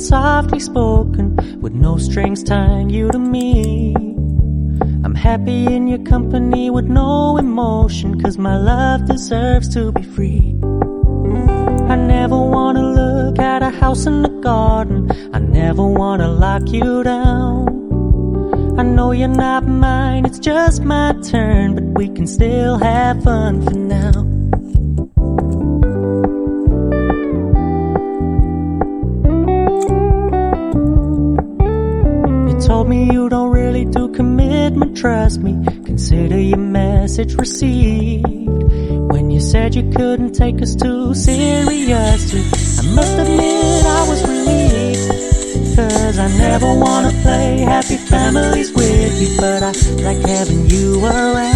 softly spoken, with no strings tying you to me. I'm happy in your company with no emotion, 'cause my love deserves to be free. I never wanna look at a house in the garden, I never wanna lock you down. I know you're not mine, it's just my turn, but we can still have fun for now. You told me you don't really do commitment, trust me, consider your message received. When you said you couldn't take us too seriously, I must admit I was relieved. 'Cause I never wanna play happy families with you, but I like having you around.